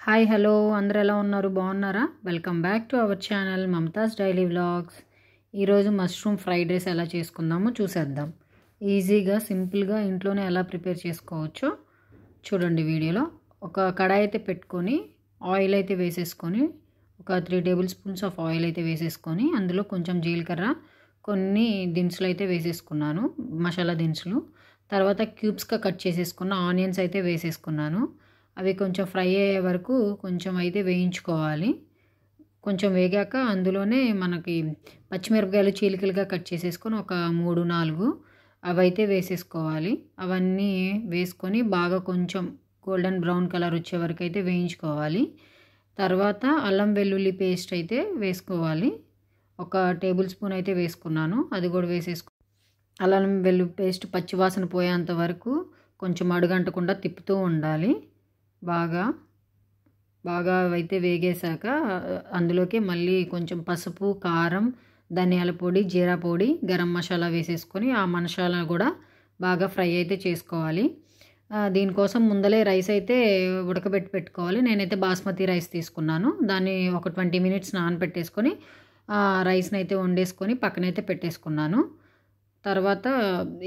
Hi hello అందరూ ఎలా ఉన్నారు బాగున్నారా welcome back to our channel Mamata's daily vlogs. ఈరోజు మష్రూమ్ ఫ్రైడ్ రైస్ ఎలా చేసుకుందామో చూసేద్దాం. ఈజీగా సింపుల్గా ఇంట్లోనే ఎలా ప్రిపేర్ చేసుకోవచ్చో చూడండి వీడియోలో. ఒక కడాయి అయితే పెట్టుకొని ఆయిల్ అయితే వేసేసుకొని ఒక 3 టేబుల్ స్పూన్స్ ఆఫ్ ఆయిల్ అయితే వేసేసుకొని అందులో కొంచెం జీలకర్ర కొన్ని దినుసులు అయితే వేసేసుకున్నాను, మసాలా దినుసులు. తర్వాత క్యూబ్స్గా కట్ చేసేసుకున్న ఆనియన్స్ అయితే వేసేసుకున్నాను. అవి కొంచెం ఫ్రై అయ్యే వరకు కొంచెం అయితే వేయించుకోవాలి. కొంచెం వేగాక అందులోనే మనకి పచ్చిమిరపకాయలు చీలికలుగా కట్ చేసేసుకొని ఒక 3-4 అవైతే వేసేసుకోవాలి. అవన్నీ వేసుకొని బాగా కొంచెం గోల్డెన్ బ్రౌన్ కలర్ వచ్చే వరకు అయితే వేయించుకోవాలి. తర్వాత అల్లం వెల్లుల్లి పేస్ట్ అయితే వేసుకోవాలి. ఒక టేబుల్ స్పూన్ అయితే వేసుకున్నాను, అది కూడా అల్లం వెల్లుల్లి పేస్ట్ పచ్చివాసన పోయేంత వరకు కొంచెం అడుగంటకుండా తిప్పుతూ ఉండాలి. బాగా అయితే వేగేశాక అందులోకి మళ్ళీ కొంచెం పసుపు, కారం, ధనియాల పొడి, జీరా పొడి, గరం మసాలా వేసేసుకొని ఆ మసాలా కూడా బాగా ఫ్రై అయితే చేసుకోవాలి. దీనికోసం ముందలే రైస్ అయితే ఉడకబెట్టి పెట్టుకోవాలి. నేనైతే బాస్మతి రైస్ తీసుకున్నాను. దాన్ని ఒక 20 మినిట్స్ నానబెట్టేసుకొని రైస్ని అయితే వండేసుకొని పక్కనైతే పెట్టేసుకున్నాను. తర్వాత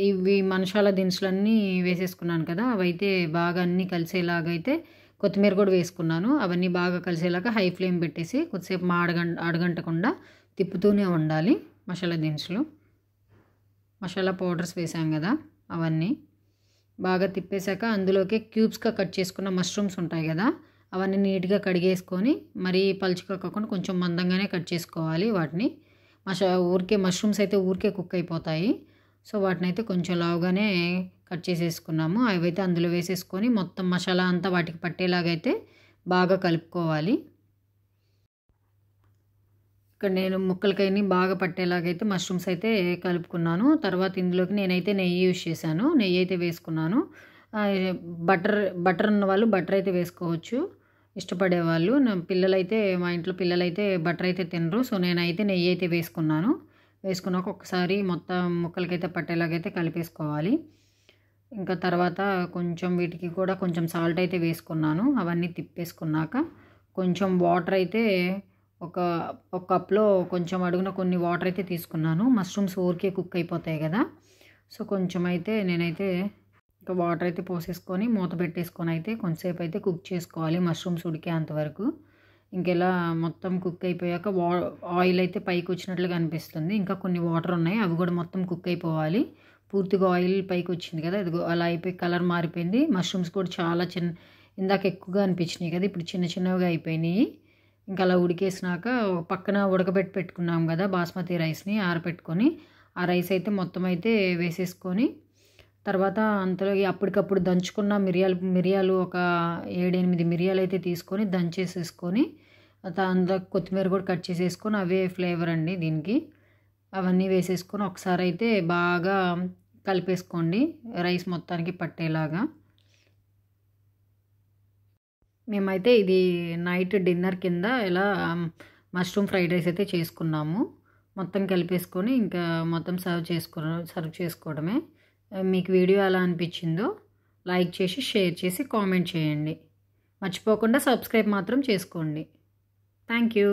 ఇవి మసాలా దినుసులన్నీ వేసేసుకున్నాను కదా, అవైతే బాగా అన్నీ కలిసేలాగైతే కొత్తిమీర కూడా వేసుకున్నాను. అవన్నీ బాగా కలిసేలాగా హై ఫ్లేమ్ పెట్టేసి కొద్దిసేపు అడగంటకుండా తిప్పుతూనే ఉండాలి. మసాలా దినుసులు, మసాలా పౌడర్స్ వేసాం కదా, అవన్నీ బాగా తిప్పేశాక అందులోకి క్యూబ్స్గా కట్ చేసుకున్న మష్రూమ్స్ ఉంటాయి కదా, అవన్నీ నీట్గా కడిగేసుకొని మరీ పలుచగా కాకుండా కొంచెం మందంగానే కట్ చేసుకోవాలి. వాటిని ఊరికే మష్రూమ్స్ అయితే ఊరికే కుక్ అయిపోతాయి. సో వాటిని అయితే కొంచెం లావుగానే కట్ చేసేసుకున్నాము. అవైతే అందులో వేసేసుకొని మొత్తం మసాలా అంతా వాటికి పట్టేలాగైతే బాగా కలుపుకోవాలి. ఇక్కడ నేను ముక్కలకైనా బాగా పట్టేలాగైతే మష్రూమ్స్ అయితే కలుపుకున్నాను. తర్వాత ఇందులోకి నేనైతే నెయ్యి యూజ్ చేశాను, నెయ్యి అయితే వేసుకున్నాను. బటర్ ఉన్న వాళ్ళు బటర్ అయితే వేసుకోవచ్చు, ఇష్టపడేవాళ్ళు. పిల్లలైతే మా ఇంట్లో పిల్లలైతే బటర్ అయితే తినరు. సో నేనైతే నెయ్యి అయితే వేసుకున్నాక ఒకసారి మొత్తం ముక్కలకైతే పట్టేలాగైతే కలిపేసుకోవాలి. ఇంకా తర్వాత కొంచెం వీటికి కూడా కొంచెం సాల్ట్ అయితే వేసుకున్నాను. అవన్నీ తిప్పేసుకున్నాక కొంచెం వాటర్ అయితే ఒక కప్లో కొంచెం అడుగున కొన్ని వాటర్ అయితే తీసుకున్నాను. మష్రూమ్స్ ఊరికే కుక్ అయిపోతాయి కదా, సో కొంచెం అయితే నేనైతే ఇంకా వాటర్ అయితే పోసేసుకొని మూత పెట్టేసుకొని అయితే కొంచెంసేపు అయితే కుక్ చేసుకోవాలి మష్రూమ్స్ ఉడికేంత వరకు. ఇంకెలా మొత్తం కుక్ అయిపోయాక ఆయిల్ అయితే పైకి వచ్చినట్లుగా అనిపిస్తుంది. ఇంకా కొన్ని వాటర్ ఉన్నాయి, అవి కూడా మొత్తం కుక్ అయిపోవాలి. పూర్తిగా ఆయిల్ పైకి వచ్చింది కదా, అది అలా అయిపోయి కలర్ మారిపోయింది. మష్రూమ్స్ కూడా చాలా ఇందాక ఎక్కువగా అనిపించినాయి కదా, ఇప్పుడు చిన్నగా అయిపోయినాయి. ఇంకా అలా ఉడికేసినాక పక్కన ఉడకబెట్టి పెట్టుకున్నాం కదా బాస్మతి రైస్ని ఆరబెట్టుకొని, ఆ రైస్ అయితే మొత్తం అయితే వేసేసుకొని తర్వాత అంతలో అప్పటికప్పుడు దంచుకున్న మిరియాలు ఒక 7-8 మిరియాలు అయితే తీసుకొని దంచేసేసుకొని అందులో కొత్తిమీర కూడా కట్ చేసేసుకొని, అవే ఫ్లేవర్ అండి దీనికి. అవన్నీ వేసేసుకొని ఒకసారి అయితే బాగా కలిపేసుకోండి రైస్ మొత్తానికి పట్టేలాగా. మేమైతే ఇది నైట్ డిన్నర్ కింద ఇలా మష్రూమ్ ఫ్రైడ్ రైస్ అయితే చేసుకున్నాము. మొత్తం కలిపేసుకొని ఇంకా మొత్తం సర్వ్ చేసుకోవడమే. మీకు వీడియో ఎలా అనిపించిందో లైక్ చేసి షేర్ చేసి కామెంట్ చేయండి. మర్చిపోకుండా సబ్స్క్రైబ్ మాత్రం చేసుకోండి. Thank you.